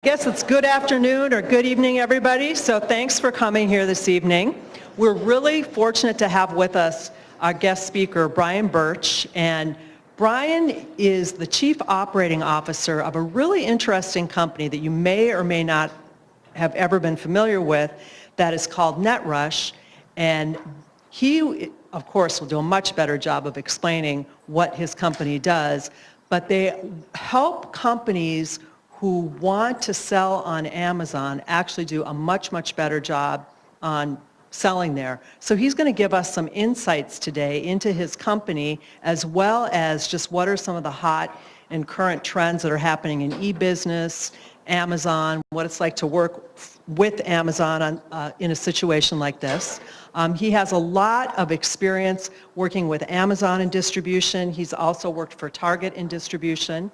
Guess it's good afternoon or good evening, everybody. So thanks for coming here this evening. We're really fortunate to have with us our guest speaker, Brian Birch. And Brian is the Chief Operating Officer of a really interesting company that you may or may not have ever been familiar with that is called Netrush. And he, of course, will do a much better job of explaining what his company does. But they help companies who want to sell on Amazon actually do a much, much better job on selling there. So he's going to give us some insights today into his company, as well as just what are some of the hot and current trends that are happening in e-business, Amazon, what it's like to work with Amazon in a situation like this. He has a lot of experience working with Amazon in distribution. He's also worked for Target in distribution.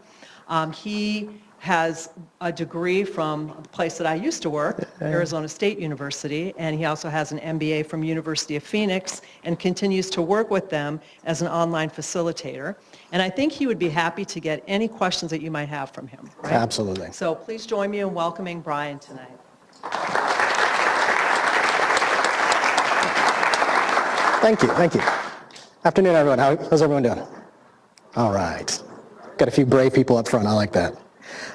He has a degree from a place that I used to work, Arizona State University, and he also has an MBA from University of Phoenix and continues to work with them as an online facilitator. And I think he would be happy to get any questions that you might have from him. Right? Absolutely. So please join me in welcoming Brian tonight. Thank you, thank you. Afternoon, everyone. How's everyone doing? All right. Got a few brave people up front. I like that.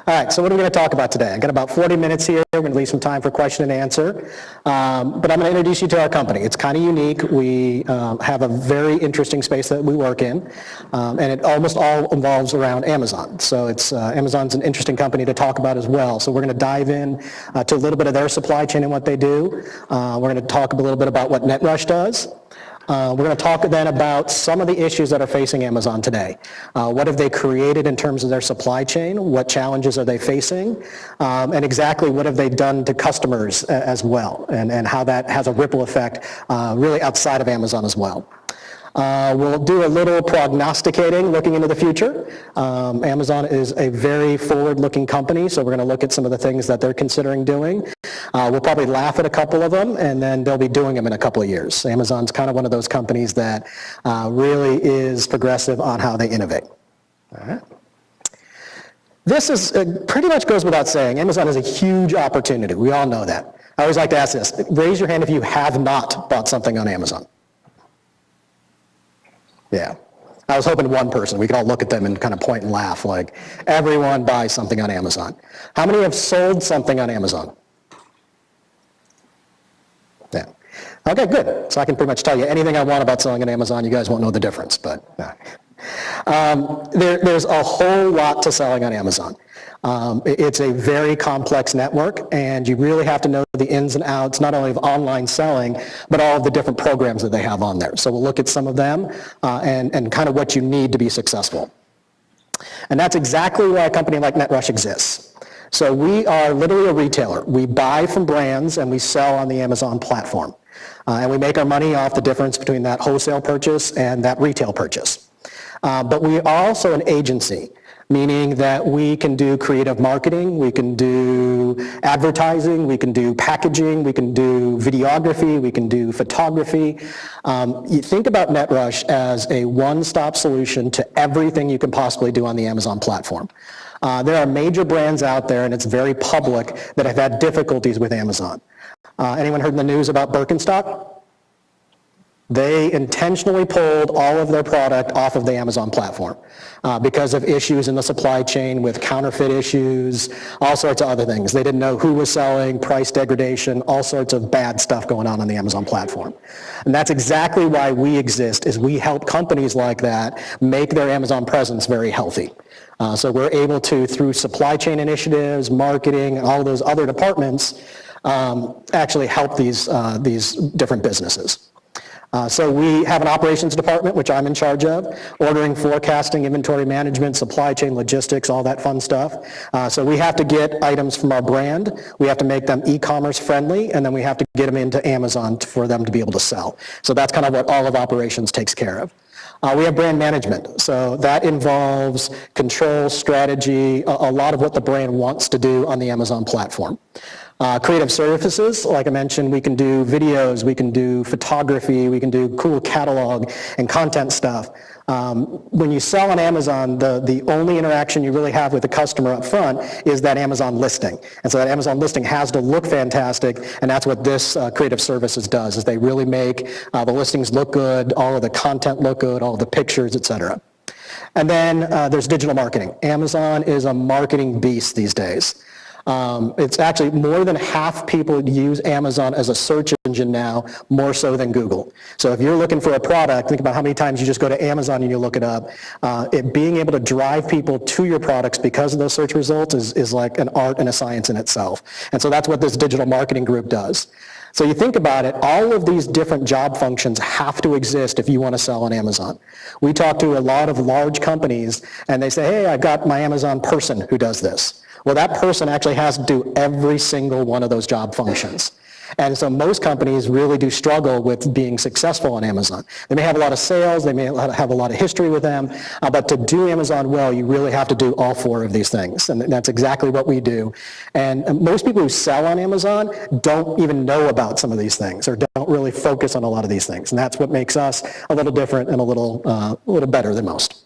All right, so what are we going to talk about today? I've got about 40 minutes here. We're going to leave some time for question and answer. But I'm going to introduce you to our company. It's kind of unique. We have a very interesting space that we work in, and it almost all involves around Amazon. So Amazon's an interesting company to talk about as well. So we're going to dive in to a little bit of their supply chain and what they do. We're going to talk a little bit about what Netrush does. We're going to talk then about some of the issues that are facing Amazon today. What have they created in terms of their supply chain? What challenges are they facing? And exactly what have they done to customers as well, and how that has a ripple effect really outside of Amazon as well. We'll do a little prognosticating, looking into the future. Amazon is a very forward-looking company, so we're going to look at some of the things that they're considering doing. We'll probably laugh at a couple of them, and then they'll be doing them in a couple of years. Amazon's kind of one of those companies that really is progressive on how they innovate. All right. This is pretty much goes without saying. Amazon is a huge opportunity. We all know that. I always like to ask this. Raise your hand if you have not bought something on Amazon. Yeah. I was hoping one person. We could all look at them and kind of point and laugh like everyone buys something on Amazon. How many have sold something on Amazon? Yeah. Okay, good. So I can pretty much tell you anything I want about selling on Amazon. You guys won't know the difference, but there's a whole lot to selling on Amazon. It's a very complex network, and you really have to know the ins and outs, not only of online selling, but all of the different programs that they have on there. So we'll look at some of them and kind of what you need to be successful. And that's exactly why a company like Netrush exists. So we are literally a retailer. We buy from brands and we sell on the Amazon platform. And we make our money off the difference between that wholesale purchase and that retail purchase. But we are also an agency, meaning that we can do creative marketing, we can do advertising, we can do packaging, we can do videography, we can do photography. You think about Netrush as a one-stop solution to everything you can possibly do on the Amazon platform. There are major brands out there, and it's very public, that have had difficulties with Amazon. Anyone heard in the news about Birkenstock? They intentionally pulled all of their product off of the Amazon platform because of issues in the supply chain with counterfeit issues, all sorts of other things. They didn't know who was selling, price degradation, all sorts of bad stuff going on the Amazon platform. And that's exactly why we exist, is we help companies like that make their Amazon presence very healthy. So we're able to, through supply chain initiatives, marketing, and all of those other departments, actually help these different businesses. So we have an operations department, which I'm in charge of, ordering, forecasting, inventory management, supply chain, logistics, all that fun stuff. So we have to get items from our brand, we have to make them e-commerce friendly, and then we have to get them into Amazon for them to be able to sell. So that's kind of what all of operations takes care of. We have brand management, so that involves control, strategy, a lot of what the brand wants to do on the Amazon platform. Creative services, like I mentioned, we can do videos, we can do photography, we can do cool catalog and content stuff. When you sell on Amazon, the only interaction you really have with the customer up front is that Amazon listing. And so that Amazon listing has to look fantastic, and that's what this creative services does, is they really make the listings look good, all of the content look good, all of the pictures, et cetera. And then there's digital marketing. Amazon is a marketing beast these days. It's actually more than half people use Amazon as a search engine now, more so than Google. So if you're looking for a product, think about how many times you just go to Amazon and you look it up. Being able to drive people to your products because of those search results is like an art and a science in itself. And so that's what this digital marketing group does. So you think about it, all of these different job functions have to exist if you want to sell on Amazon. We talk to a lot of large companies and they say, hey, I've got my Amazon person who does this. Well, that person actually has to do every single one of those job functions. And so most companies really do struggle with being successful on Amazon. They may have a lot of sales, they may have a lot of history with them, but to do Amazon well, you really have to do all four of these things. And that's exactly what we do. And most people who sell on Amazon don't even know about some of these things or don't really focus on a lot of these things. And that's what makes us a little different and a little better than most.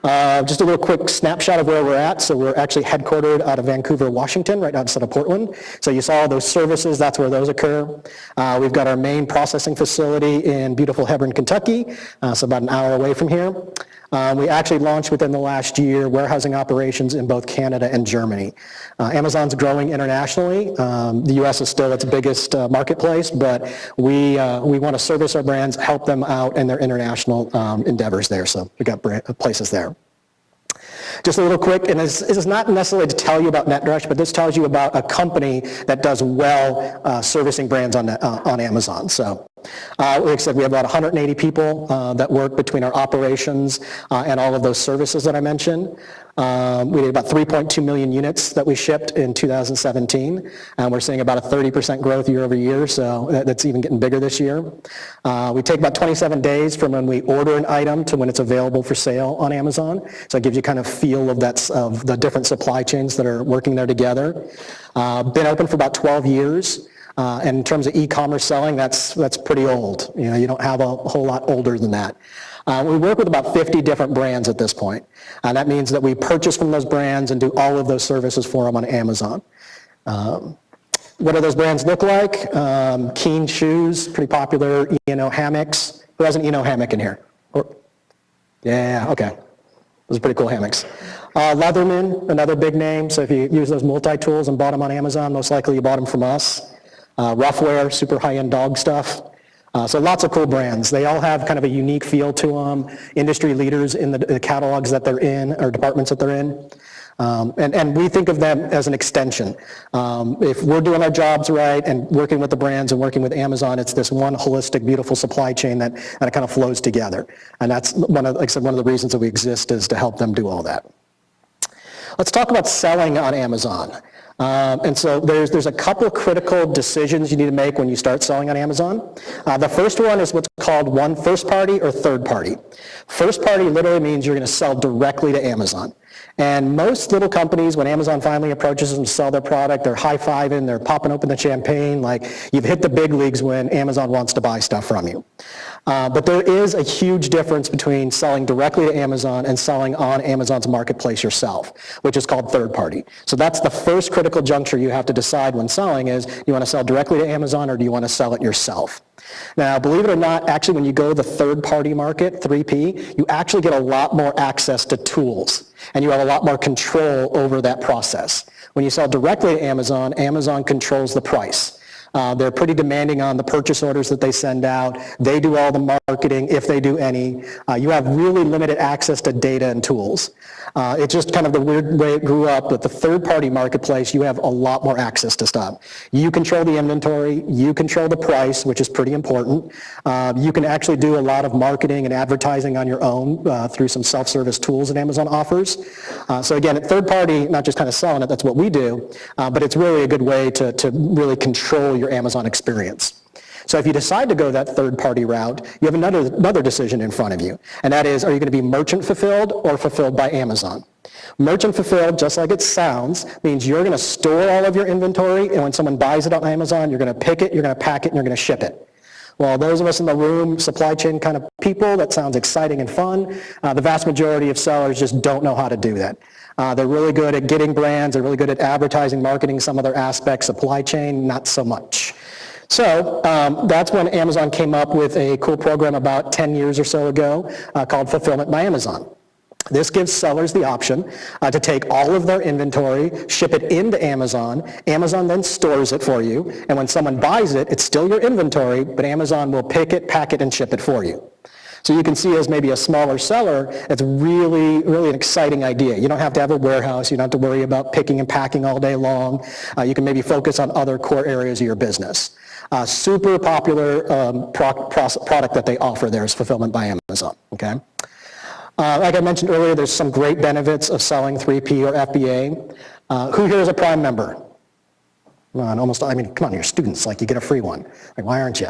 Just a little quick snapshot of where we're at. So we're actually headquartered out of Vancouver, Washington, right outside of Portland. So you saw those services, that's where those occur. We've got our main processing facility in beautiful Hebron, Kentucky, so about an hour away from here. We actually launched within the last year warehousing operations in both Canada and Germany. Amazon's growing internationally. The US is still its biggest marketplace, but we want to service our brands, help them out in their international endeavors there. So we got places there. Just a little quick, and this is not necessarily to tell you about Netrush, but this tells you about a company that does well servicing brands on Amazon. So, like I said, we have about 180 people that work between our operations and all of those services that I mentioned. We did about 3.2 million units that we shipped in 2017, and we're seeing about a 30% growth year over year, so that's even getting bigger this year. We take about 27 days from when we order an item to when it's available for sale on Amazon, so it gives you kind of feel of the different supply chains that are working there together. Been open for about 12 years. And in terms of e-commerce selling, that's pretty old. You know, you don't have a whole lot older than that. We work with about 50 different brands at this point. And that means that we purchase from those brands and do all of those services for them on Amazon. What do those brands look like? Keen shoes, pretty popular. E&O hammocks. Who has an E&O hammock in here? Yeah, okay. Those are pretty cool hammocks. Leatherman, another big name. So if you use those multi-tools and bought them on Amazon, most likely you bought them from us. Roughwear, super high-end dog stuff. So lots of cool brands. They all have kind of a unique feel to them, industry leaders in the catalogs that they're in, or departments that they're in. And we think of them as an extension. If we're doing our jobs right and working with the brands and working with Amazon, it's this one holistic, beautiful supply chain that kind of flows together. And that's, like I said, one of the reasons that we exist is to help them do all that. Let's talk about selling on Amazon. And so there's a couple of critical decisions you need to make when you start selling on Amazon. The first one is what's called first party or third party. First party literally means you're going to sell directly to Amazon. And most little companies, when Amazon finally approaches them to sell their product, they're high-fiving, they're popping open the champagne, like you've hit the big leagues when Amazon wants to buy stuff from you. But there is a huge difference between selling directly to Amazon and selling on Amazon's marketplace yourself, which is called third party. So that's the first critical juncture you have to decide when selling is, you want to sell directly to Amazon or do you want to sell it yourself? Now, believe it or not, actually when you go to the third-party market, 3P, you actually get a lot more access to tools, and you have a lot more control over that process. When you sell directly to Amazon, Amazon controls the price. They're pretty demanding on the purchase orders that they send out. They do all the marketing, if they do any. You have really limited access to data and tools. It's just kind of the weird way it grew up. With the third-party marketplace, you have a lot more access to stuff. You control the inventory. You control the price, which is pretty important. You can actually do a lot of marketing and advertising on your own through some self-service tools that Amazon offers. So again, at third-party, not just kind of selling it, that's what we do, but it's really a good way to really control your Amazon experience. So if you decide to go that third-party route, you have another decision in front of you, and that is, are you going to be merchant fulfilled or fulfilled by Amazon? Merchant fulfilled, just like it sounds, means you're going to store all of your inventory, and when someone buys it on Amazon, you're going to pick it, you're going to pack it, and you're going to ship it. Well, those of us in the room, supply chain kind of people, that sounds exciting and fun. The vast majority of sellers just don't know how to do that. They're really good at getting brands, they're really good at advertising, marketing, some other aspects, supply chain, not so much. So that's when Amazon came up with a cool program about 10 years or so ago called Fulfillment by Amazon. This gives sellers the option to take all of their inventory, ship it into Amazon. Amazon then stores it for you, and when someone buys it, it's still your inventory, but Amazon will pick it, pack it, and ship it for you. So you can see as maybe a smaller seller, it's really, really an exciting idea. You don't have to have a warehouse. You don't have to worry about picking and packing all day long. You can maybe focus on other core areas of your business. Super popular product that they offer there is Fulfillment by Amazon, okay? Like I mentioned earlier, there's some great benefits of selling 3P or FBA. Who here is a Prime member? Come on, come on, you're students, like you get a free one. Like, why aren't you?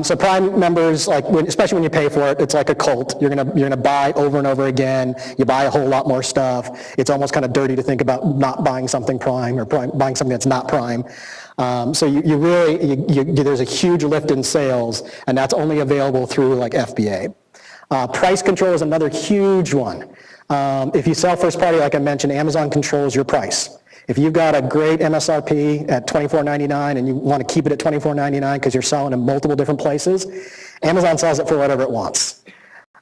So Prime members, like especially when you pay for it, it's like a cult. You're gonna buy over and over again. You buy a whole lot more stuff. It's almost kind of dirty to think about not buying something Prime or buying something that's not Prime. So there's a huge lift in sales, and that's only available through like FBA. Price control is another huge one. If you sell first party, like I mentioned, Amazon controls your price. If you've got a great MSRP at $24.99 and you want to keep it at $24.99 because you're selling in multiple different places, Amazon sells it for whatever it wants.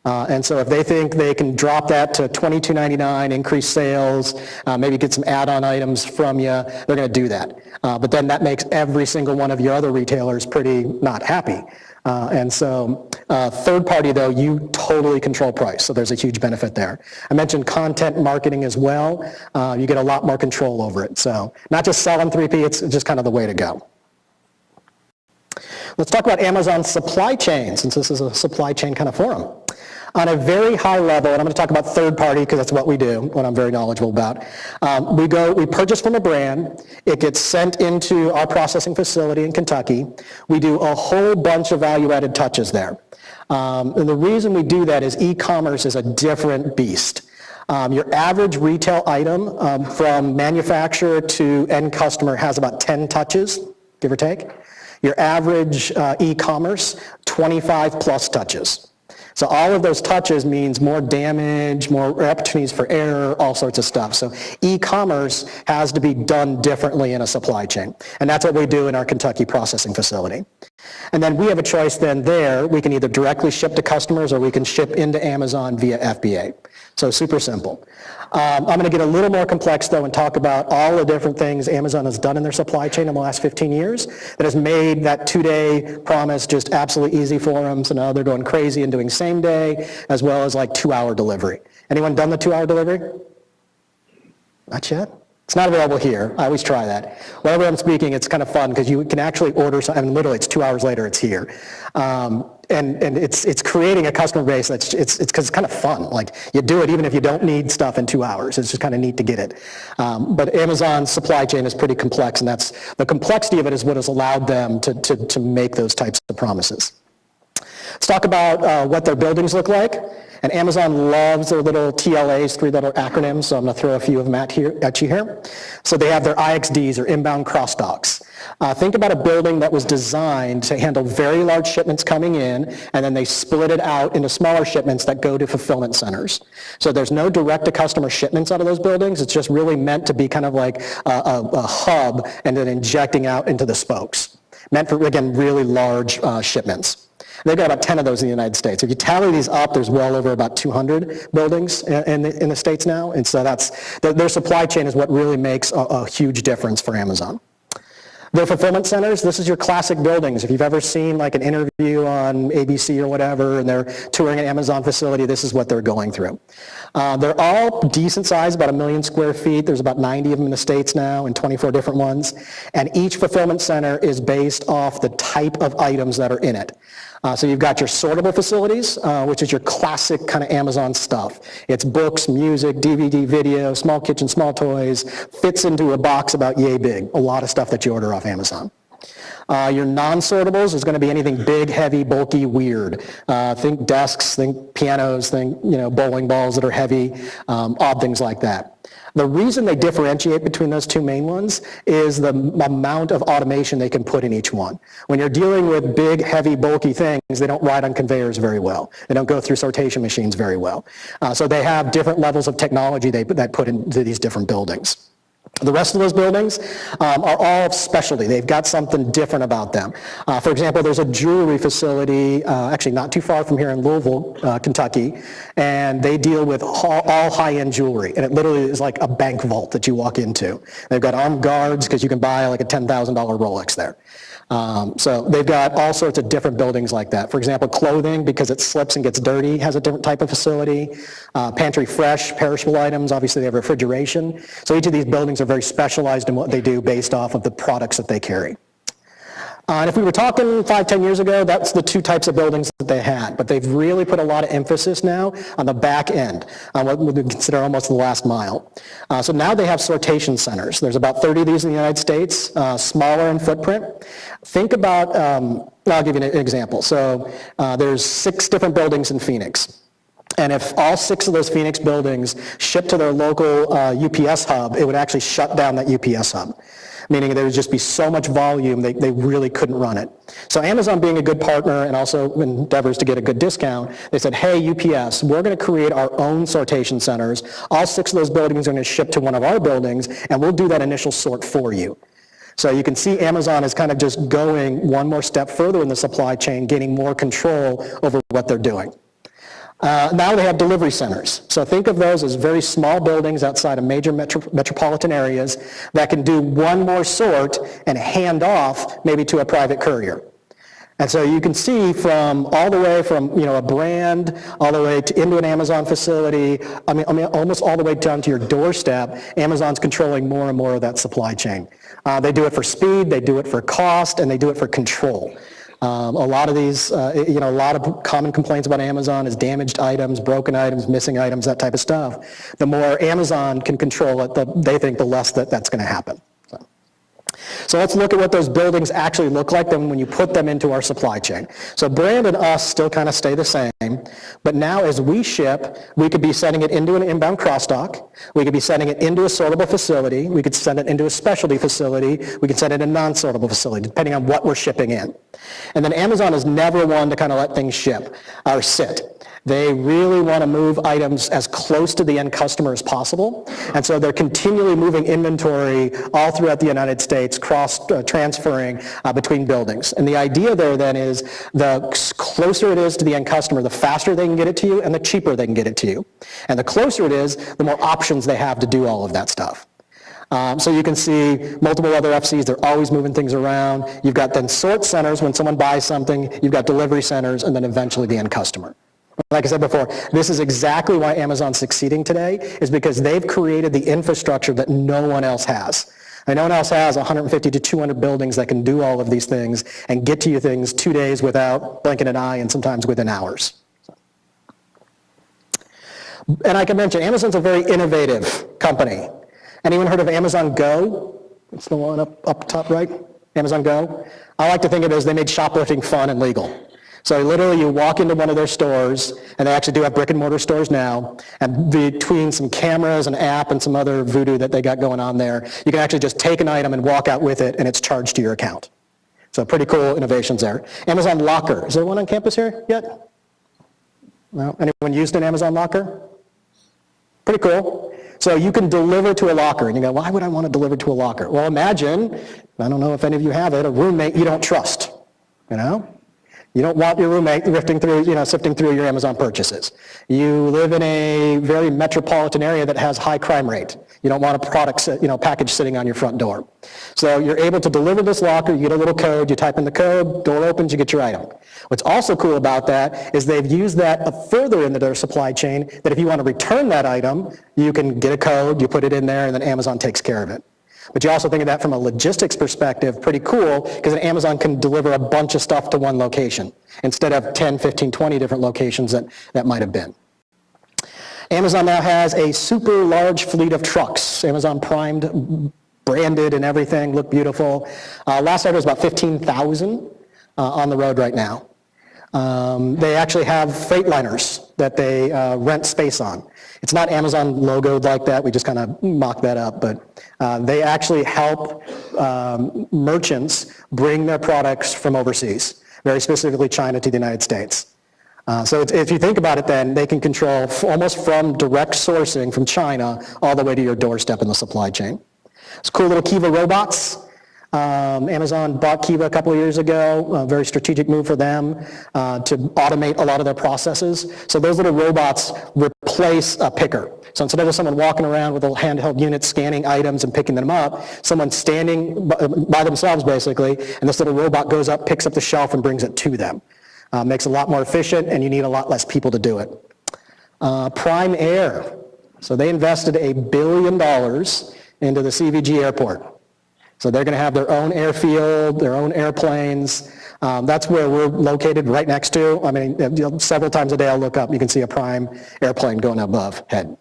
And so if they think they can drop that to $22.99, increase sales, maybe get some add-on items from you, they're going to do that. But then that makes every single one of your other retailers pretty not happy. And so third party, though, you totally control price, so there's a huge benefit there. I mentioned content marketing as well. You get a lot more control over it. So not just selling 3P, it's just kind of the way to go. Let's talk about Amazon's supply chain, since this is a supply chain kind of forum. On a very high level, and I'm going to talk about third party because that's what we do, what I'm very knowledgeable about. We purchase from a brand, it gets sent into our processing facility in Kentucky. We do a whole bunch of value-added touches there. And the reason we do that is e-commerce is a different beast. Your average retail item from manufacturer to end customer has about 10 touches, give or take. Your average e-commerce, 25 plus touches. So all of those touches means more damage, more opportunities for error, all sorts of stuff. So e-commerce has to be done differently in a supply chain. And that's what we do in our Kentucky processing facility. And then we have a choice then there. We can either directly ship to customers or we can ship into Amazon via FBA. So super simple. I'm going to get a little more complex though and talk about all the different things Amazon has done in their supply chain in the last 15 years that has made that 2-day promise just absolutely easy for them. So now they're going crazy and doing same day as well as like 2-hour delivery. Anyone done the 2-hour delivery? Not yet? It's not available here. I always try that. Whenever I'm speaking, it's kind of fun because you can actually order something, and literally it's 2 hours later, it's here. And it's creating a customer base that's, it's kind of fun. Like you do it even if you don't need stuff in 2 hours. It's just kind of neat to get it. But Amazon's supply chain is pretty complex, and that's, the complexity of it is what has allowed them to make those types of promises. Let's talk about what their buildings look like. And Amazon loves their little TLAs, 3-letter acronyms, so I'm going to throw a few of them at you here. So they have their IXDs, or inbound cross-docks. Think about a building that was designed to handle very large shipments coming in, and then they split it out into smaller shipments that go to fulfillment centers. So there's no direct-to-customer shipments out of those buildings. It's just really meant to be kind of like a hub and then injecting out into the spokes. Meant for, again, really large shipments. They've got about 10 of those in the United States. If you tally these up, there's well over about 200 buildings in the States now. And so that's, their supply chain is what really makes a huge difference for Amazon. Their fulfillment centers, this is your classic buildings. If you've ever seen like an interview on ABC or whatever, and they're touring an Amazon facility, this is what they're going through. They're all decent size, about 1 million square feet. There's about 90 of them in the States now and 24 different ones. And each fulfillment center is based off the type of items that are in it. So you've got your sortable facilities, which is your classic kind of Amazon stuff. It's books, music, DVD, video, small kitchen, small toys, fits into a box about yay big. A lot of stuff that you order off Amazon. Your non-sortables is going to be anything big, heavy, bulky, weird. Think desks, think pianos, think bowling balls that are heavy, odd things like that. The reason they differentiate between those two main ones is the amount of automation they can put in each one. When you're dealing with big, heavy, bulky things, they don't ride on conveyors very well. They don't go through sortation machines very well. So they have different levels of technology that put into these different buildings. The rest of those buildings are all specialty. They've got something different about them. For example, there's a jewelry facility, actually not too far from here in Louisville, Kentucky, and they deal with all high-end jewelry. And it literally is like a bank vault that you walk into. They've got armed guards because you can buy like a $10,000 Rolex there. So they've got all sorts of different buildings like that. For example, clothing, because it slips and gets dirty, has a different type of facility. Pantry fresh, perishable items, obviously they have refrigeration. So each of these buildings are very specialized in what they do based off of the products that they carry. And if we were talking 5, 10 years ago, that's the two types of buildings that they had. But they've really put a lot of emphasis now on the back end, on what we consider almost the last mile. So now they have sortation centers. There's about 30 of these in the United States, smaller in footprint. Think about, I'll give you an example. So there's 6 different buildings in Phoenix. And if all 6 of those Phoenix buildings shipped to their local UPS hub, it would actually shut down that UPS hub, meaning there would just be so much volume they really couldn't run it. So Amazon, being a good partner and also endeavors to get a good discount, they said, hey, UPS, we're going to create our own sortation centers. All 6 of those buildings are going to ship to one of our buildings, and we'll do that initial sort for you. So you can see Amazon is kind of just going one more step further in the supply chain, gaining more control over what they're doing. Now they have delivery centers. So think of those as very small buildings outside of major metropolitan areas that can do one more sort and hand off maybe to a private courier. And so you can see from all the way from a brand all the way into an Amazon facility, I mean almost all the way down to your doorstep, Amazon's controlling more and more of that supply chain. They do it for speed, they do it for cost, and they do it for control. A lot of these, a lot of common complaints about Amazon is damaged items, broken items, missing items, that type of stuff. The more Amazon can control it, they think the less that's going to happen. So let's look at what those buildings actually look like then when you put them into our supply chain. So brand and us still kind of stay the same, but now as we ship, we could be sending it into an inbound cross-dock, we could be sending it into a sortable facility, we could send it into a specialty facility, we could send it in a non-sortable facility, depending on what we're shipping in. And then Amazon is never one to kind of let things ship or sit. They really want to move items as close to the end customer as possible, and so they're continually moving inventory all throughout the United States, transferring between buildings. And the idea there then is the closer it is to the end customer, the faster they can get it to you and the cheaper they can get it to you. And the closer it is, the more options they have to do all of that stuff. So you can see multiple other FCs, they're always moving things around. You've got then sort centers when someone buys something, you've got delivery centers, and then eventually the end customer. Like I said before, this is exactly why Amazon's succeeding today, is because they've created the infrastructure that no one else has. And no one else has 150 to 200 buildings that can do all of these things and get to you things 2 days without blinking an eye and sometimes within hours. And like I mentioned, Amazon's a very innovative company. Anyone heard of Amazon Go? It's the one up top right, Amazon Go. I like to think of it as they made shoplifting fun and legal. So literally you walk into one of their stores, and they actually do have brick and mortar stores now, and between some cameras, an app, and some other voodoo that they got going on there, you can actually just take an item and walk out with it, and it's charged to your account. So pretty cool innovations there. Amazon Locker, is there one on campus here yet? No? Anyone used an Amazon Locker? Pretty cool. So you can deliver to a locker, and you go, why would I want to deliver to a locker? Well, imagine, I don't know if any of you have it, a roommate you don't trust, You don't want your roommate sifting through your Amazon purchases. You live in a very metropolitan area that has high crime rate. You don't want a package sitting on your front door. So you're able to deliver this locker, you get a little code, you type in the code, door opens, you get your item. What's also cool about that is they've used that further into their supply chain, that if you want to return that item, you can get a code, you put it in there, and then Amazon takes care of it. But you also think of that from a logistics perspective, pretty cool, because Amazon can deliver a bunch of stuff to one location instead of 10, 15, 20 different locations that might have been. Amazon now has a super large fleet of trucks, Amazon primed, branded and everything, look beautiful. Last night was about 15,000 on the road right now. They actually have freight liners that they rent space on. It's not Amazon logoed like that, we just kind of mock that up, but they actually help merchants bring their products from overseas, very specifically China to the United States. So if you think about it then, they can control almost from direct sourcing from China all the way to your doorstep in the supply chain. It's cool little Kiva robots. Amazon bought Kiva a couple of years ago, a very strategic move for them to automate a lot of their processes. So those little robots replace a picker. So instead of someone walking around with a handheld unit scanning items and picking them up, someone's standing by themselves basically, and this little robot goes up, picks up the shelf and brings it to them. Makes it a lot more efficient and you need a lot less people to do it. Prime Air. So they invested $1 billion into the CVG airport. So they're going to have their own airfield, their own airplanes. That's where we're located right next to. I mean, several times a day I'll look up, you can see a Prime airplane going above head.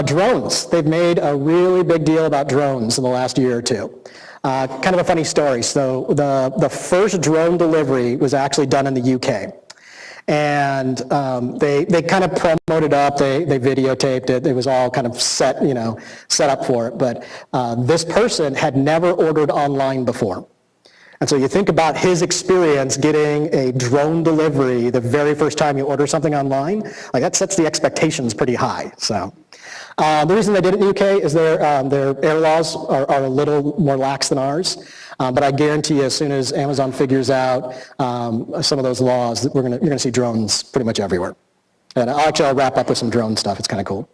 Drones. They've made a really big deal about drones in the last year or two. Kind of a funny story. So the first drone delivery was actually done in the UK. And they kind of promoted up, they videotaped it, it was all kind of set up for it. But this person had never ordered online before. And so you think about his experience getting a drone delivery the very first time you order something online, like that sets the expectations pretty high. So the reason they did it in the UK is their air laws are a little more lax than ours. But I guarantee you, as soon as Amazon figures out some of those laws, you're going to see drones pretty much everywhere. And I'll wrap up with some drone stuff. It's kind of cool.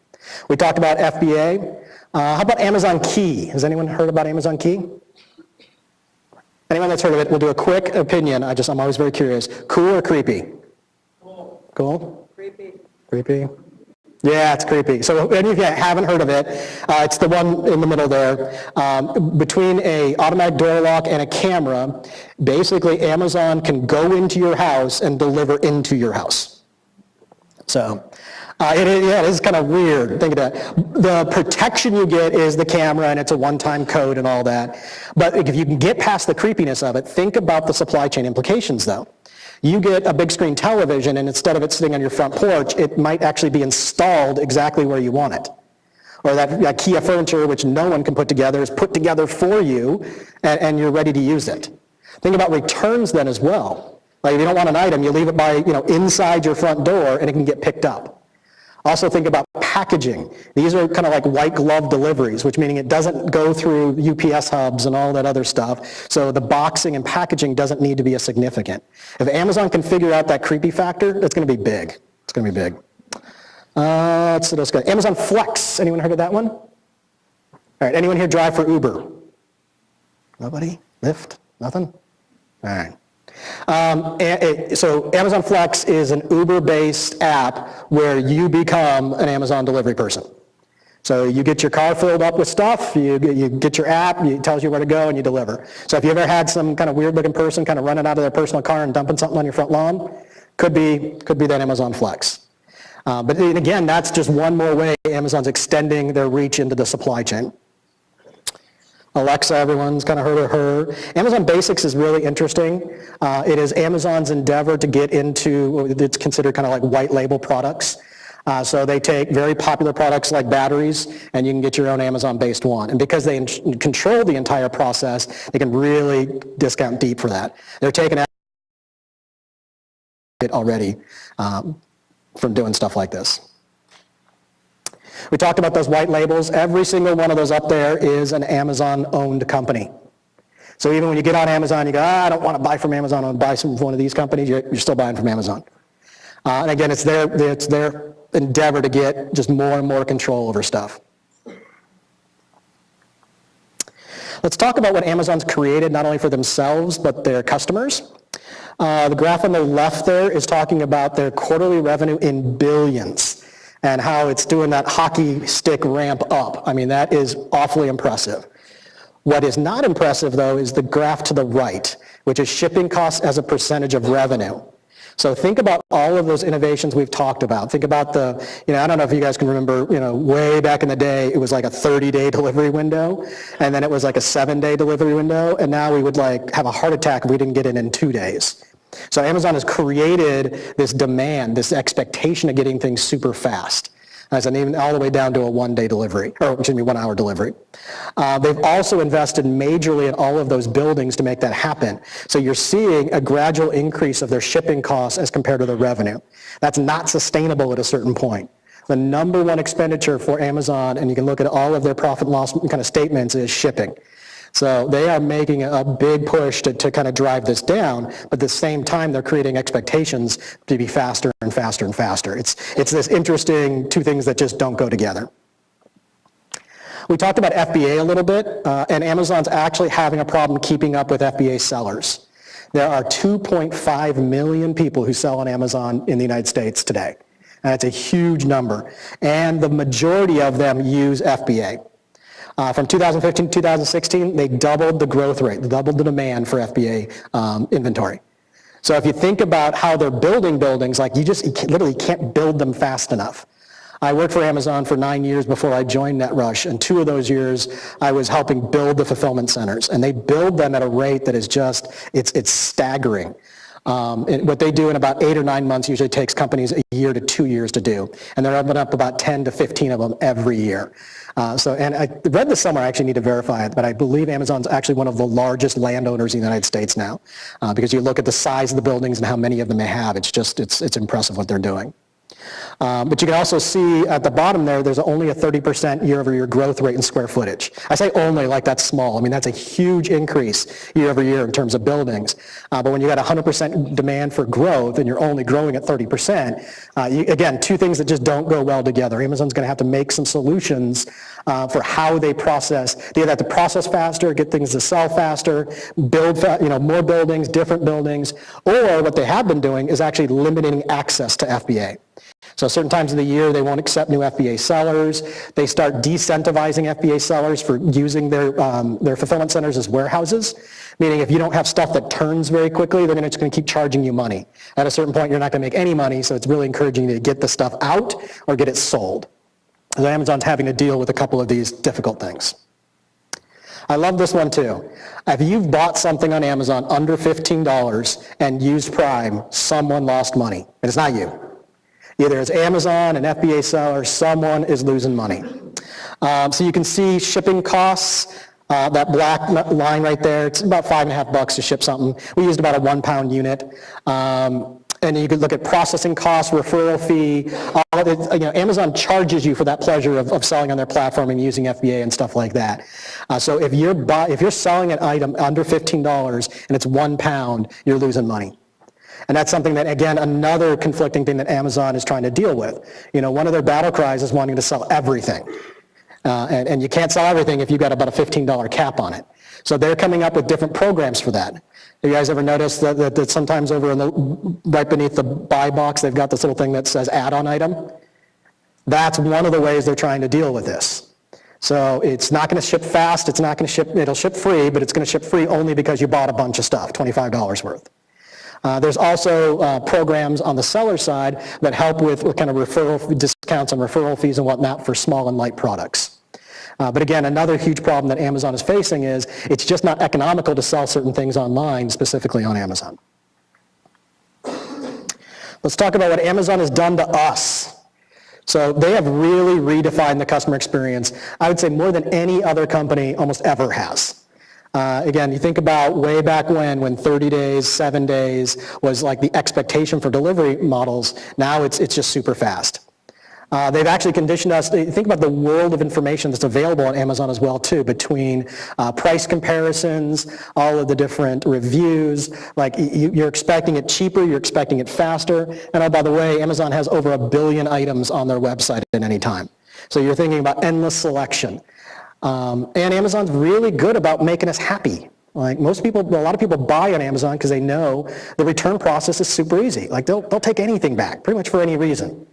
We talked about FBA. How about Amazon Key? Has anyone heard about Amazon Key? Anyone that's heard of it, we'll do a quick opinion. I'm always very curious. Cool or creepy? Cool. Cool? Creepy. Creepy? Yeah, it's creepy. So any of you haven't heard of it, it's the one in the middle there. Between a automatic door lock and a camera, basically Amazon can go into your house and deliver into your house. So it is kind of weird. Think of that. The protection you get is the camera and it's a one-time code and all that. But if you can get past the creepiness of it, think about the supply chain implications though. You get a big screen television and instead of it sitting on your front porch, it might actually be installed exactly where you want it. Or that IKEA furniture, which no one can put together, is put together for you and you're ready to use it. Think about returns then as well. Like if you don't want an item, you leave it by, inside your front door and it can get picked up. Also think about packaging. These are kind of like white glove deliveries, which meaning it doesn't go through UPS hubs and all that other stuff. So the boxing and packaging doesn't need to be as significant. If Amazon can figure out that creepy factor, that's going to be big. It's going to be big. Let's see what else got. Amazon Flex. Anyone heard of that one? All right. Anyone here drive for Uber? Nobody? Lyft? Nothing? All right. So Amazon Flex is an Uber-based app where you become an Amazon delivery person. So you get your car filled up with stuff, you get your app, it tells you where to go and you deliver. So if you ever had some kind of weird looking person kind of running out of their personal car and dumping something on your front lawn, could be that Amazon Flex. But again, that's just one more way Amazon's extending their reach into the supply chain. Alexa, everyone's kind of heard of her. Amazon Basics is really interesting. It is Amazon's endeavor to get into, it's considered kind of like white label products. So they take very popular products like batteries and you can get your own Amazon-based one. And because they control the entire process, they can really discount deep for that. They're taking it already from doing stuff like this. We talked about those white labels. Every single one of those up there is an Amazon-owned company. So even when you get on Amazon, you go, I don't want to buy from Amazon, I want to buy from one of these companies, you're still buying from Amazon. And again, it's their endeavor to get just more and more control over stuff. Let's talk about what Amazon's created, not only for themselves, but their customers. The graph on the left there is talking about their quarterly revenue in billions and how it's doing that hockey stick ramp up. I mean, that is awfully impressive. What is not impressive, though, is the graph to the right, which is shipping costs as a percentage of revenue. So think about all of those innovations we've talked about. Think about I don't know if you guys can remember, way back in the day, it was like a 30-day delivery window, and then it was like a 7-day delivery window, and now we would have a heart attack if we didn't get it in 2 days. So Amazon has created this demand, this expectation of getting things super fast. As an even all the way down to a 1-day delivery, or excuse me, 1-hour delivery. They've also invested majorly in all of those buildings to make that happen. So you're seeing a gradual increase of their shipping costs as compared to their revenue. That's not sustainable at a certain point. The number one expenditure for Amazon, and you can look at all of their profit and loss kind of statements, is shipping. So they are making a big push to kind of drive this down, but at the same time, they're creating expectations to be faster and faster and faster. It's this interesting two things that just don't go together. We talked about FBA a little bit, and Amazon's actually having a problem keeping up with FBA sellers. There are 2.5 million people who sell on Amazon in the United States today. And that's a huge number. And the majority of them use FBA. From 2015 to 2016, they doubled the growth rate, doubled the demand for FBA inventory. So if you think about how they're building buildings, like you literally can't build them fast enough. I worked for Amazon for 9 years before I joined Netrush, and 2 of those years I was helping build the fulfillment centers, and they build them at a rate that is just, it's staggering. What they do in about 8 or 9 months usually takes companies a year to 2 years to do, and they're opening up about 10 to 15 of them every year. And I read this somewhere, I actually need to verify it, but I believe Amazon's actually one of the largest landowners in the United States now, because you look at the size of the buildings and how many of them they have, it's impressive what they're doing. But you can also see at the bottom there's only a 30% year-over-year growth rate in square footage. I say only like that's small. I mean, that's a huge increase year-over-year in terms of buildings. But when you got 100% demand for growth and you're only growing at 30%, again, two things that just don't go well together. Amazon's going to have to make some solutions for how they process. They either have to process faster, get things to sell faster, build more buildings, different buildings, or what they have been doing is actually limiting access to FBA. So certain times of the year, they won't accept new FBA sellers. They start decentivizing FBA sellers for using their fulfillment centers as warehouses, meaning if you don't have stuff that turns very quickly, they're just going to keep charging you money. At a certain point, you're not going to make any money, so it's really encouraging you to get the stuff out or get it sold. So Amazon's having to deal with a couple of these difficult things. I love this one too. If you've bought something on Amazon under $15 and used Prime, someone lost money, and it's not you. Either it's Amazon, an FBA seller, someone is losing money. So you can see shipping costs, that black line right there, it's about $5.50 to ship something. We used about a 1-pound unit. And you could look at processing costs, referral fee. Amazon charges you for that pleasure of selling on their platform and using FBA and stuff like that. So if you're selling an item under $15 and it's 1 pound, you're losing money. And that's something that, again, another conflicting thing that Amazon is trying to deal with. One of their battle cries is wanting to sell everything. And you can't sell everything if you've got about a $15 cap on it. So they're coming up with different programs for that. Have you guys ever noticed that sometimes over right beneath the buy box, they've got this little thing that says add-on item? That's one of the ways they're trying to deal with this. So it's not going to ship fast, it'll ship free, but it's going to ship free only because you bought a bunch of stuff, $25 worth. There's also programs on the seller side that help with kind of referral discounts and referral fees and whatnot for small and light products. But again, another huge problem that Amazon is facing is it's just not economical to sell certain things online, specifically on Amazon. Let's talk about what Amazon has done to us. So they have really redefined the customer experience, I would say more than any other company almost ever has. Again, you think about way back when 30 days, 7 days was like the expectation for delivery models. Now it's just super fast. They've actually conditioned us, think about the world of information that's available on Amazon as well too, between price comparisons, all of the different reviews, like you're expecting it cheaper, you're expecting it faster, and oh, by the way, Amazon has over 1 billion items on their website at any time. So you're thinking about endless selection. And Amazon's really good about making us happy. Like a lot of people buy on Amazon because they know the return process is super easy. Like they'll take anything back, pretty much for any reason.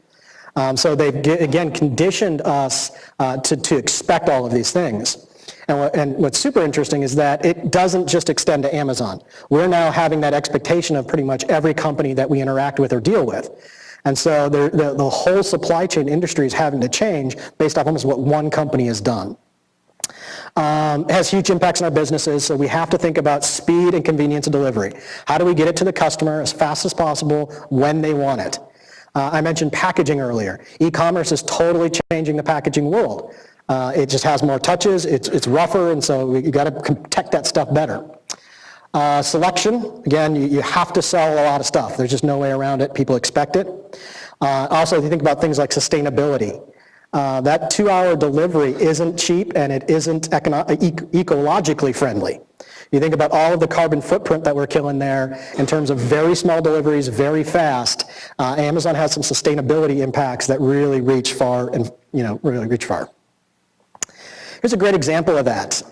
So they've, again, conditioned us to expect all of these things. And what's super interesting is that it doesn't just extend to Amazon. We're now having that expectation of pretty much every company that we interact with or deal with. And so the whole supply chain industry is having to change based off almost what one company has done. It has huge impacts on our businesses, so we have to think about speed and convenience of delivery. How do we get it to the customer as fast as possible when they want it? I mentioned packaging earlier. E-commerce is totally changing the packaging world. It just has more touches, it's rougher, and so you got to protect that stuff better. Selection, again, you have to sell a lot of stuff. There's just no way around it. People expect it. Also, if you think about things like sustainability, that 2-hour delivery isn't cheap and it isn't ecologically friendly. You think about all of the carbon footprint that we're killing there in terms of very small deliveries, very fast. Amazon has some sustainability impacts that really reach far and, really reach far. Here's a great example of that.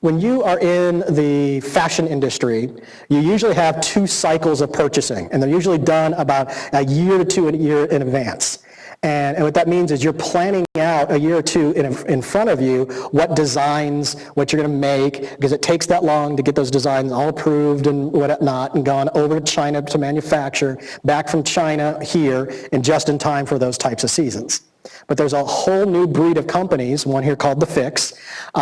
When you are in the fashion industry, you usually have 2 cycles of purchasing, and they're usually done about a year to 2 years in advance. And what that means is you're planning out a year or 2 in front of you what designs, what you're going to make, because it takes that long to get those designs all approved and whatnot, and gone over to China to manufacture, back from China here, and just in time for those types of seasons. But there's a whole new breed of companies, one here called The Fix,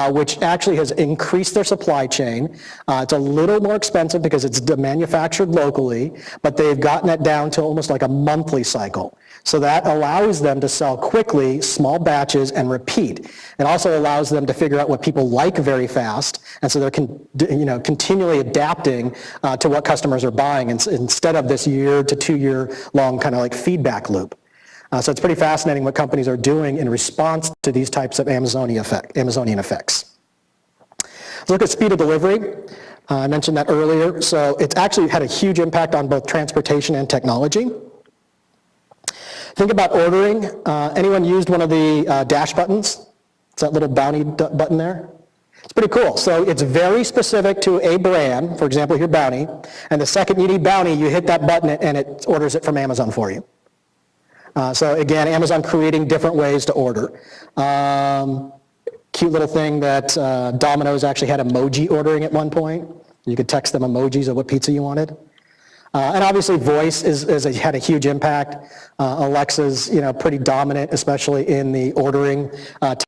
which actually has increased their supply chain. It's a little more expensive because it's manufactured locally, but they've gotten it down to almost like a monthly cycle. So that allows them to sell quickly, small batches, and repeat. It also allows them to figure out what people like very fast, and so they're continually adapting to what customers are buying instead of this year to 2 year long kind of like feedback loop. So it's pretty fascinating what companies are doing in response to these types of Amazonian effects. Let's look at speed of delivery. I mentioned that earlier. So it's actually had a huge impact on both transportation and technology. Think about ordering. Anyone used one of the dash buttons? It's that little bounty button there. It's pretty cool. So it's very specific to a brand, for example, here Bounty, and the second you need Bounty, you hit that button and it orders it from Amazon for you. So again, Amazon creating different ways to order. Cute little thing that Domino's actually had emoji ordering at one point. You could text them emojis of what pizza you wanted. And obviously voice had a huge impact. Alexa's pretty dominant, especially in the ordering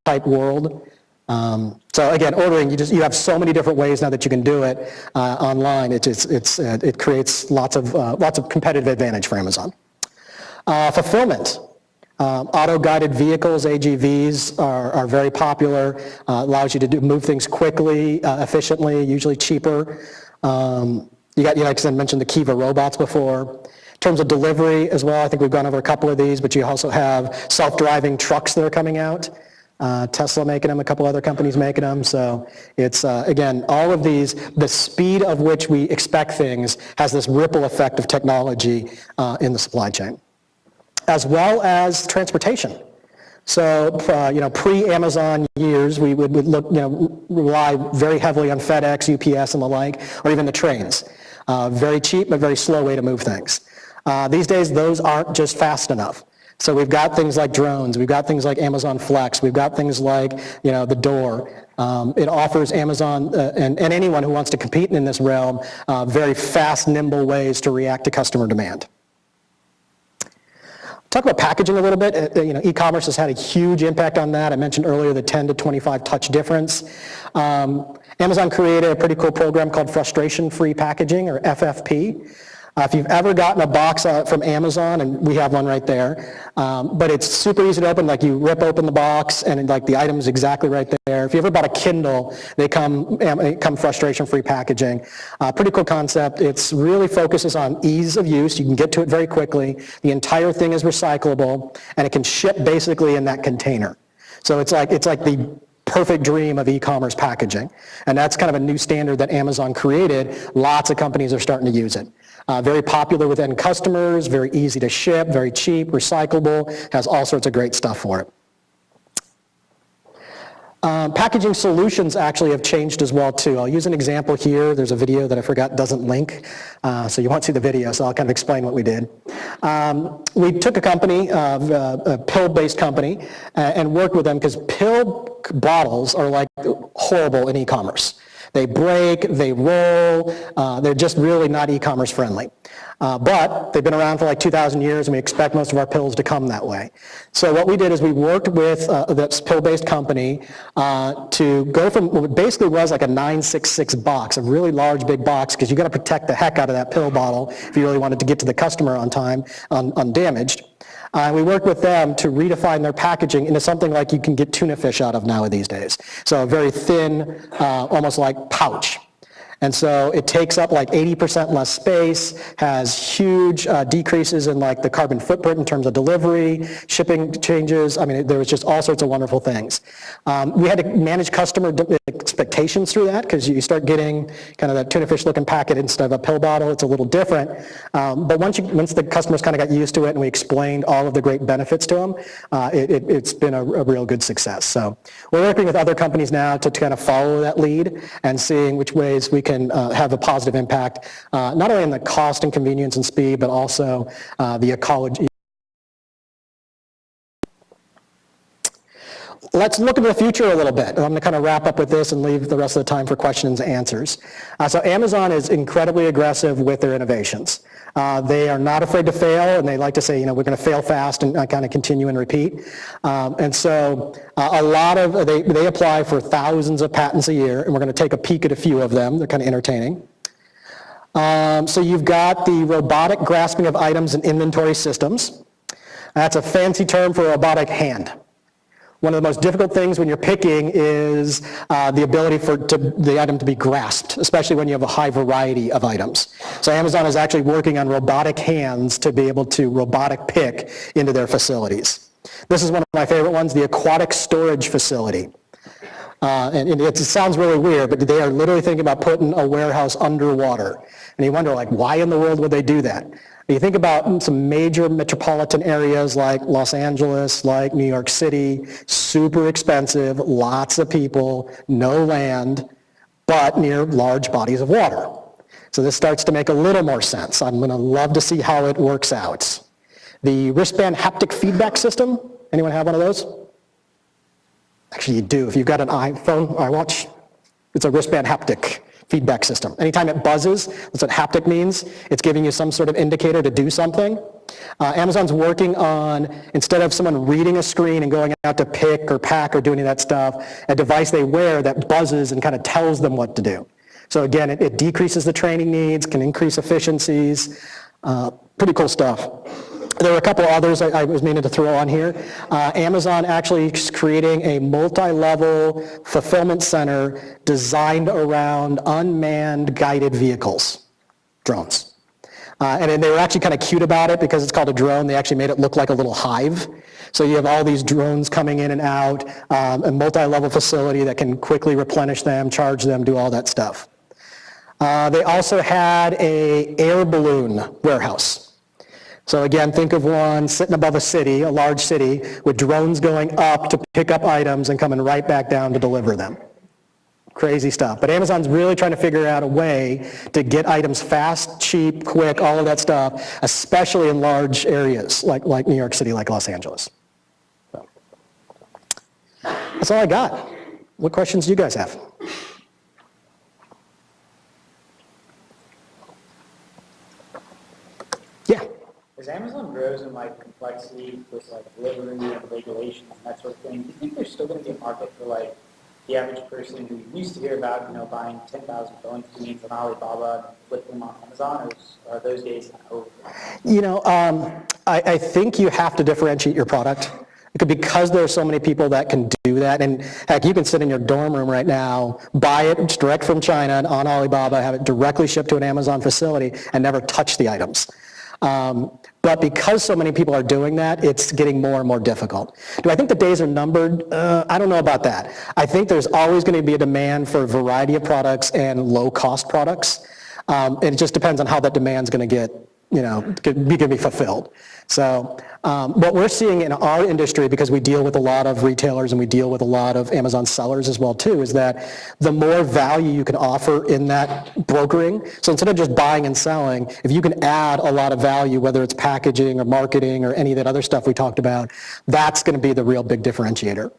type world. So again, ordering, you have so many different ways now that you can do it online. It creates lots of competitive advantage for Amazon. Fulfillment. Auto-guided vehicles, AGVs, are very popular. Allows you to move things quickly, efficiently, usually cheaper. You got, like I mentioned, the Kiva robots before. In terms of delivery as well, I think we've gone over a couple of these, but you also have self-driving trucks that are coming out. Tesla making them, a couple other companies making them. So it's, again, all of these, the speed of which we expect things has this ripple effect of technology in the supply chain, as well as transportation. So, pre-Amazon years, we would rely very heavily on FedEx, UPS, and the like, or even the trains. Very cheap, but very slow way to move things. These days, those aren't just fast enough. So we've got things like drones, we've got things like Amazon Flex, we've got things like, the Door. It offers Amazon and anyone who wants to compete in this realm very fast, nimble ways to react to customer demand. Talk about packaging a little bit. E-commerce has had a huge impact on that. I mentioned earlier the 10 to 25 touch difference. Amazon created a pretty cool program called frustration-free packaging, or FFP. If you've ever gotten a box from Amazon, and we have one right there, but it's super easy to open, like you rip open the box and like the item's exactly right there. If you ever bought a Kindle, they come frustration-free packaging. Pretty cool concept. It really focuses on ease of use. You can get to it very quickly. The entire thing is recyclable, and it can ship basically in that container. So it's like the perfect dream of e-commerce packaging. And that's kind of a new standard that Amazon created. Lots of companies are starting to use it. Very popular with end customers, very easy to ship, very cheap, recyclable, has all sorts of great stuff for it. Packaging solutions actually have changed as well too. I'll use an example here. There's a video that I forgot doesn't link, so you won't see the video, so I'll kind of explain what we did. We took a company, a pill-based company, and worked with them because pill bottles are like horrible in e-commerce. They break, they roll, they're just really not e-commerce friendly. But they've been around for like 2,000 years, and we expect most of our pills to come that way. So what we did is we worked with this pill-based company to go from what basically was like a 966 box, a really large big box, because you got to protect the heck out of that pill bottle if you really wanted to get to the customer on time, undamaged. We worked with them to redefine their packaging into something like you can get tuna fish out of now these days. So a very thin, almost like pouch. And so it takes up like 80% less space, has huge decreases in like the carbon footprint in terms of delivery, shipping changes. I mean, there was just all sorts of wonderful things. We had to manage customer expectations through that, because you start getting kind of that tuna fish looking packet instead of a pill bottle. It's a little different. But once the customers kind of got used to it and we explained all of the great benefits to them, it's been a real good success. So we're working with other companies now to kind of follow that lead and seeing which ways we can have a positive impact, not only in the cost and convenience and speed, but also the ecology. Let's look into the future a little bit. I'm going to kind of wrap up with this and leave the rest of the time for questions and answers. So Amazon is incredibly aggressive with their innovations. They are not afraid to fail, and they like to say, we're going to fail fast and kind of continue and repeat. And so a lot of, they apply for thousands of patents a year, and we're going to take a peek at a few of them. They're kind of entertaining. So you've got the robotic grasping of items and inventory systems. That's a fancy term for a robotic hand. One of the most difficult things when you're picking is the ability for the item to be grasped, especially when you have a high variety of items. So Amazon is actually working on robotic hands to be able to robotic pick into their facilities. This is one of my favorite ones, the aquatic storage facility. And it sounds really weird, but they are literally thinking about putting a warehouse underwater. And you wonder, like, why in the world would they do that? You think about some major metropolitan areas like Los Angeles, like New York City, super expensive, lots of people, no land, but near large bodies of water. So this starts to make a little more sense. I'm going to love to see how it works out. The wristband haptic feedback system, anyone have one of those? Actually, you do. If you've got an iPhone, iWatch, it's a wristband haptic feedback system. Anytime it buzzes, that's what haptic means. It's giving you some sort of indicator to do something. Amazon's working on, instead of someone reading a screen and going out to pick or pack or do any of that stuff, a device they wear that buzzes and kind of tells them what to do. So again, it decreases the training needs, can increase efficiencies. Pretty cool stuff. There are a couple others I was meaning to throw on here. Amazon actually is creating a multi-level fulfillment center designed around unmanned guided vehicles, drones. And they were actually kind of cute about it because it's called a drone. They actually made it look like a little hive. So you have all these drones coming in and out, a multi-level facility that can quickly replenish them, charge them, do all that stuff. They also had an air balloon warehouse. So again, think of one sitting above a city, a large city, with drones going up to pick up items and coming right back down to deliver them. Crazy stuff. But Amazon's really trying to figure out a way to get items fast, cheap, quick, all of that stuff, especially in large areas like New York City, like Los Angeles. So, that's all I got. What questions do you guys have? Yeah. As Amazon grows in like complexity with like delivery and regulations and that sort of thing, do you think there's still going to be a market for like the average person who used to hear about, buying 10,000 phone screens on Alibaba and flipping them on Amazon, or are those days kind of over? I think you have to differentiate your product. Because there are so many people that can do that, and heck, you can sit in your dorm room right now, buy it direct from China and on Alibaba, have it directly shipped to an Amazon facility, and never touch the items. But because so many people are doing that, it's getting more and more difficult. Do I think the days are numbered? I don't know about that. I think there's always going to be a demand for a variety of products and low-cost products, and it just depends on how that demand's going to get, be fulfilled. So what we're seeing in our industry, because we deal with a lot of retailers and we deal with a lot of Amazon sellers as well too, is that the more value you can offer in that brokering, so instead of just buying and selling, if you can add a lot of value, whether it's packaging or marketing or any of that other stuff we talked about, that's going to be the real big differentiator.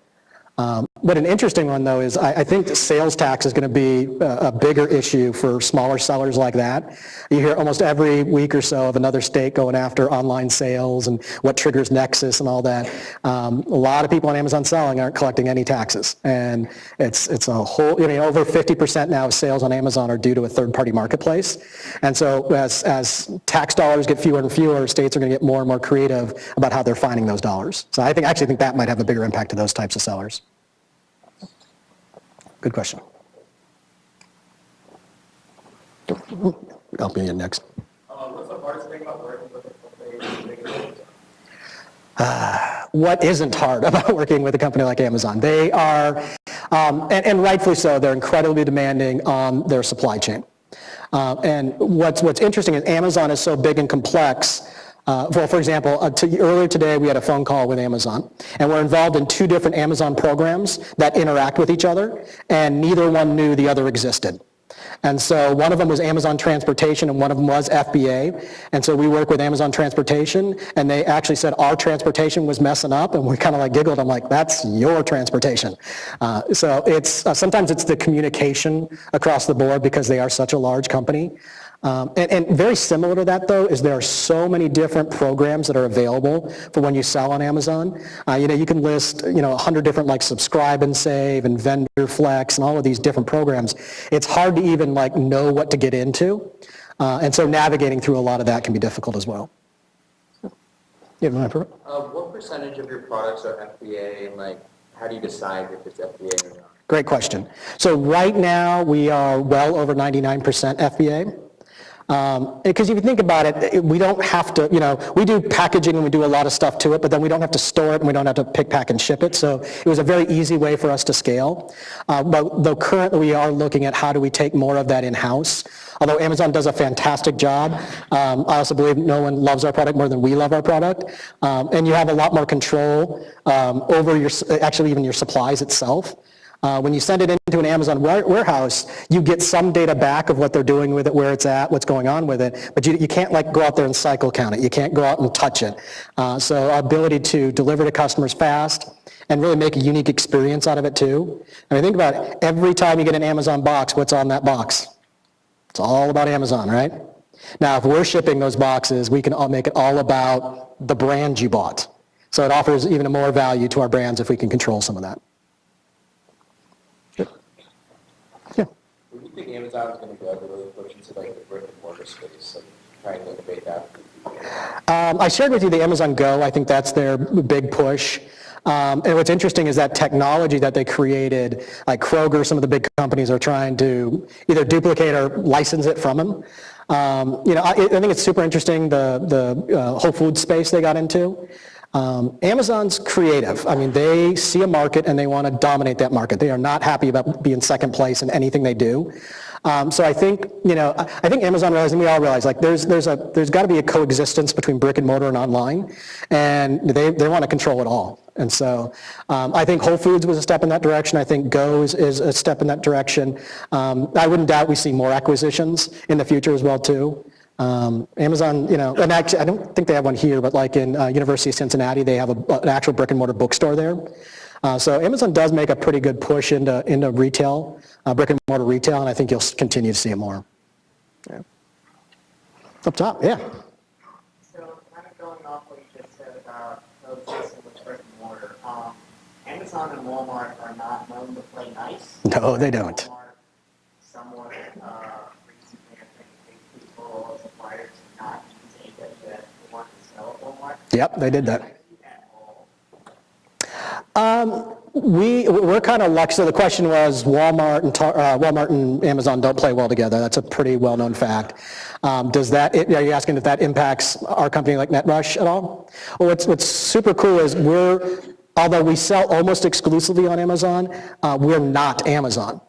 But an interesting one, though, is I think the sales tax is going to be a bigger issue for smaller sellers like that. You hear almost every week or so of another state going after online sales and what triggers Nexus and all that. A lot of people on Amazon selling aren't collecting any taxes. And it's a whole, over 50% now of sales on Amazon are due to a third-party marketplace. And so as tax dollars get fewer and fewer, states are going to get more and more creative about how they're finding those dollars. So I actually think that might have a bigger impact to those types of sellers. Good question. I'll be in next. What's the hardest thing about working with a company? What isn't hard about working with a company like Amazon? They are, and rightfully so, they're incredibly demanding on their supply chain. And what's interesting is Amazon is so big and complex. For example, earlier today we had a phone call with Amazon, and we're involved in 2 different Amazon programs that interact with each other, and neither one knew the other existed. And so one of them was Amazon Transportation, and one of them was FBA. And so we work with Amazon Transportation, and they actually said our transportation was messing up, and we kind of like giggled. I'm like, that's your transportation. So it's sometimes it's the communication across the board because they are such a large company. And very similar to that, though, is there are so many different programs that are available for when you sell on Amazon. You can list 100 different like Subscribe and Save and Vendor Flex and all of these different programs. It's hard to even like know what to get into, and so navigating through a lot of that can be difficult as well. What percentage of your products are FBA, and like how do you decide if it's FBA or not? Great question. So right now we are well over 99% FBA. Because if you think about it, we don't have to, we do packaging and we do a lot of stuff to it, but then we don't have to store it and we don't have to pick, pack, and ship it. So it was a very easy way for us to scale. But though currently we are looking at how do we take more of that in-house. Although Amazon does a fantastic job, I also believe no one loves our product more than we love our product. And you have a lot more control over actually even your supplies itself. When you send it into an Amazon warehouse, you get some data back of what they're doing with it, where it's at, what's going on with it, but you can't like go out there and cycle count it. You can't go out and touch it. So our ability to deliver to customers fast and really make a unique experience out of it too. I mean, think about it. Every time you get an Amazon box, what's on that box? It's all about Amazon, right? Now, if we're shipping those boxes, we can all make it all about the brand you bought. So it offers even more value to our brands if we can control some of that. Where do you think Amazon is going to go to really push into like the brick and mortar space, like trying to innovate that? I shared with you the Amazon Go. I think that's their big push. And what's interesting is that technology that they created, like Kroger, some of the big companies are trying to either duplicate or license it from them. I think it's super interesting, the Whole Foods space they got into. Amazon's creative. I mean, they see a market and they want to dominate that market. They are not happy about being second place in anything they do. So I think, I think Amazon realized, and we all realize, like there's got to be a coexistence between brick and mortar and online, and they want to control it all. And so I think Whole Foods was a step in that direction. I think Go is a step in that direction. I wouldn't doubt we see more acquisitions in the future as well too. Amazon, and actually I don't think they have one here, but like in University of Cincinnati, they have an actual brick and mortar bookstore there. So Amazon does make a pretty good push into retail, brick and mortar retail, and I think you'll continue to see it more. Yeah. Up top, yeah. So kind of going off what you just said about coexisting with brick and mortar, Amazon and Walmart are not known to play nice. No, they don't. Walmart somewhat recently, I think, people, suppliers, not using that they want to sell at Walmart. Yep, they did that. We're kind of lucky. So the question was Walmart and Amazon don't play well together. That's a pretty well-known fact. Are you asking if that impacts our company like Netrush at all? Well, what's super cool is although we sell almost exclusively on Amazon, we're not Amazon.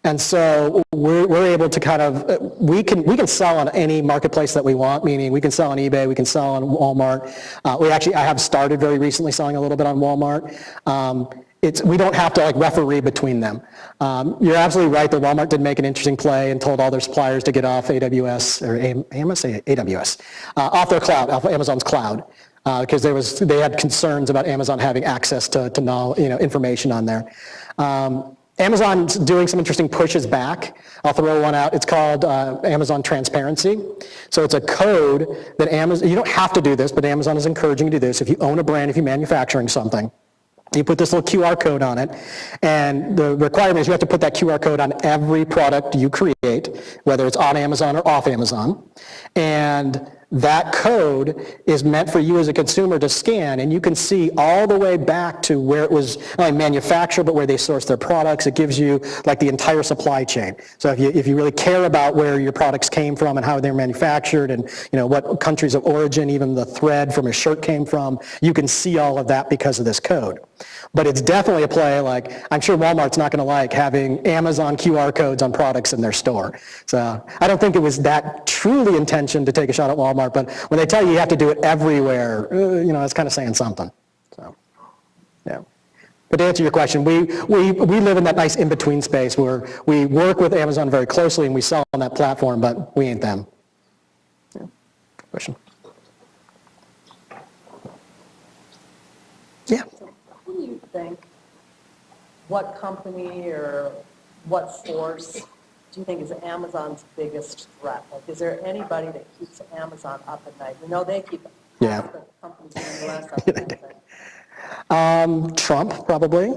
And so we're able to kind of, we can sell on any marketplace that we want, meaning we can sell on eBay, we can sell on Walmart. I have started very recently selling a little bit on Walmart. We don't have to like referee between them. You're absolutely right that Walmart did make an interesting play and told all their suppliers to get off AWS, or AWS, off their cloud, off Amazon's cloud. because they had concerns about Amazon having access to information on there. Amazon's doing some interesting pushes back. I'll throw one out. It's called Amazon Transparency. So it's a code that Amazon, you don't have to do this, but Amazon is encouraging you to do this. If you own a brand, if you're manufacturing something, you put this little QR code on it, and the requirement is you have to put that QR code on every product you create, whether it's on Amazon or off Amazon. And that code is meant for you as a consumer to scan, and you can see all the way back to where it was not only manufactured, but where they source their products. It gives you like the entire supply chain. So if you really care about where your products came from and how they're manufactured and what countries of origin, even the thread from a shirt came from, you can see all of that because of this code. But it's definitely a play, like I'm sure Walmart's not going to like having Amazon QR codes on products in their store. So I don't think it was that truly intention to take a shot at Walmart, but when they tell you you have to do it everywhere, it's kind of saying something. So, yeah. But to answer your question, we live in that nice in-between space where we work with Amazon very closely and we sell on that platform, but we ain't them. Yeah. Question? Yeah. What do you think, what company or what force do you think is Amazon's biggest threat? Like, is there anybody that keeps Amazon up at night? We know they keep half the companies in the U.S. up at night. Trump, probably.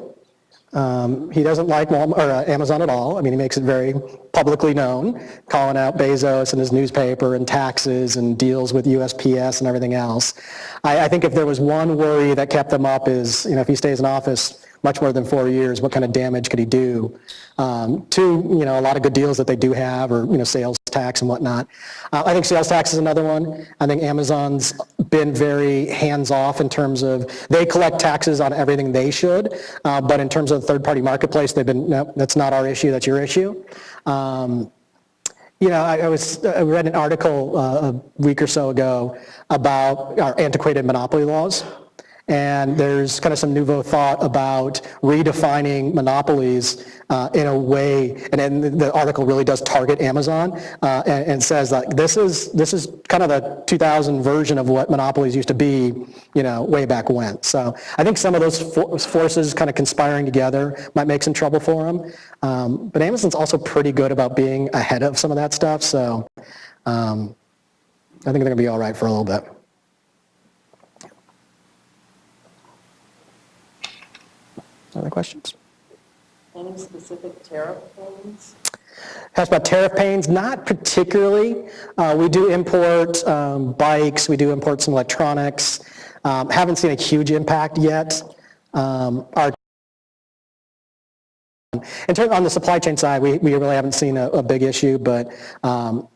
He doesn't like Amazon at all. I mean, he makes it very publicly known, calling out Bezos in his newspaper and taxes and deals with USPS and everything else. I think if there was one worry that kept them up is, if he stays in office much more than 4 years, what kind of damage could he do to, a lot of good deals that they do have, or, sales tax and whatnot. I think sales tax is another one. I think Amazon's been very hands-off in terms of they collect taxes on everything they should, but in terms of the third-party marketplace, they've been, no, that's not our issue, that's your issue. I read an article a week or so ago about our antiquated monopoly laws. And there's kind of some nouveau thought about redefining monopolies in a way, and then the article really does target Amazon and says like this is kind of the 2000 version of what monopolies used to be, way back when. So I think some of those forces kind of conspiring together might make some trouble for them. But Amazon's also pretty good about being ahead of some of that stuff. So I think they're going to be all right for a little bit. Other questions? Any specific tariff pains? Asked about tariff pains, not particularly. We do import bikes, we do import some electronics. Haven't seen a huge impact yet. In terms on the supply chain side, we really haven't seen a big issue, but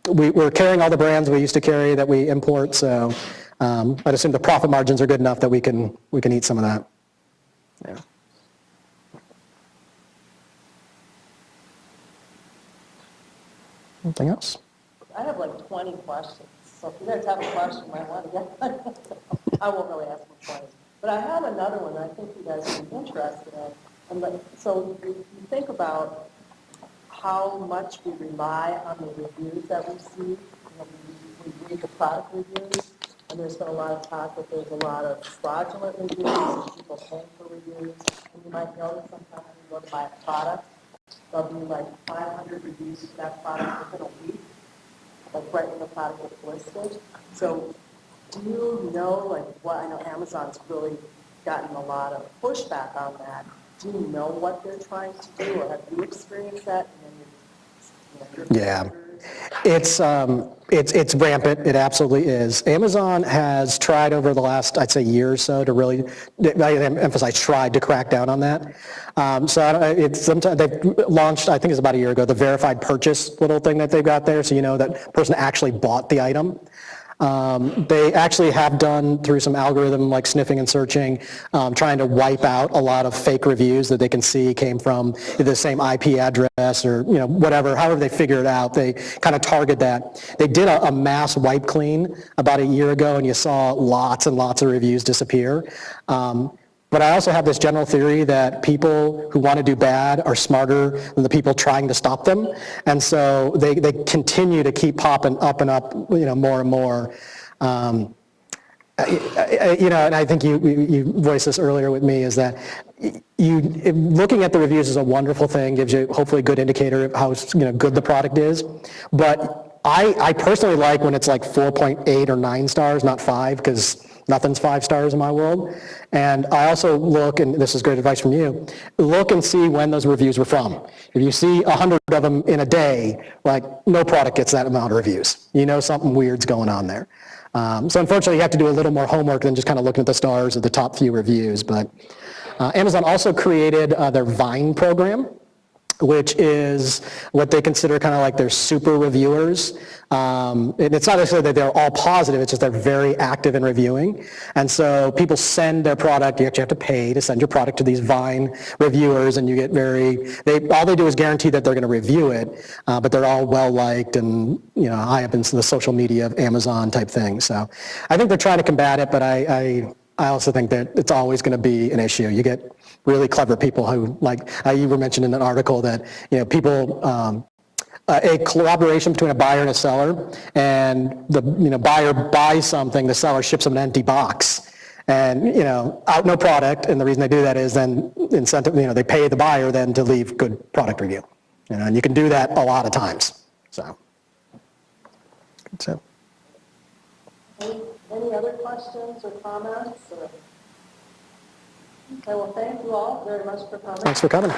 we're carrying all the brands we used to carry that we import, so I'd assume the profit margins are good enough that we can eat some of that. Yeah. Anything else? I have like 20 questions, so if you guys have a question, you might want to get I won't really ask them 20. But I have another one that I think you guys would be interested in. So you think about how much we rely on the reviews that we see. We read the product reviews, and there's been a lot of talk that there's a lot of fraudulent reviews and people paying for reviews. And you might notice sometimes when you go to buy a product, there'll be like 500 reviews for that product within a week, like right when the product is listed. So do you know, like what, I know Amazon's really gotten a lot of pushback on that. Do you know what they're trying to do, or have you experienced that? Yeah, it's rampant. It absolutely is. Amazon has tried over the last, I'd say, year or so to really, I emphasize tried to crack down on that. Sometimes they've launched, I think it's about a year ago, the verified purchase little thing that they've got there, so you know that person actually bought the item. They actually have done, through some algorithm like sniffing and searching, trying to wipe out a lot of fake reviews that they can see came from the same IP address or whatever, however they figure it out, they kind of target that. They did a mass wipe clean about a year ago, and you saw lots and lots of reviews disappear. But I also have this general theory that people who want to do bad are smarter than the people trying to stop them. And so they continue to keep popping up and up, more and more. You know, and I think you voiced this earlier with me, is that looking at the reviews is a wonderful thing, gives you hopefully a good indicator of how, good the product is. But I personally like when it's like 4.8 or 9 stars, not 5, because nothing's 5 stars in my world. And I also look, and this is great advice from you, look and see when those reviews were from. If you see 100 of them in a day, like, no product gets that amount of reviews. You know something weird's going on there. So unfortunately, you have to do a little more homework than just kind of looking at the stars or the top few reviews. But Amazon also created their Vine program, which is what they consider kind of like their super reviewers. And it's not necessarily that they're all positive, it's just they're very active in reviewing. And so people send their product, you actually have to pay to send your product to these Vine reviewers, and you get all they do is guarantee that they're going to review it, but they're all well-liked and, high up into the social media of Amazon type thing. So I think they're trying to combat it, but I also think that it's always going to be an issue. You get really clever people who, like you were mentioned in an article, that people, a collaboration between a buyer and a seller, and the buyer buys something, the seller ships them an empty box, and out no product. And the reason they do that is then incentive, they pay the buyer then to leave good product review, and you can do that a lot of times. So. Any other questions or comments? Okay, well, thank you all very much for coming. Thanks for coming.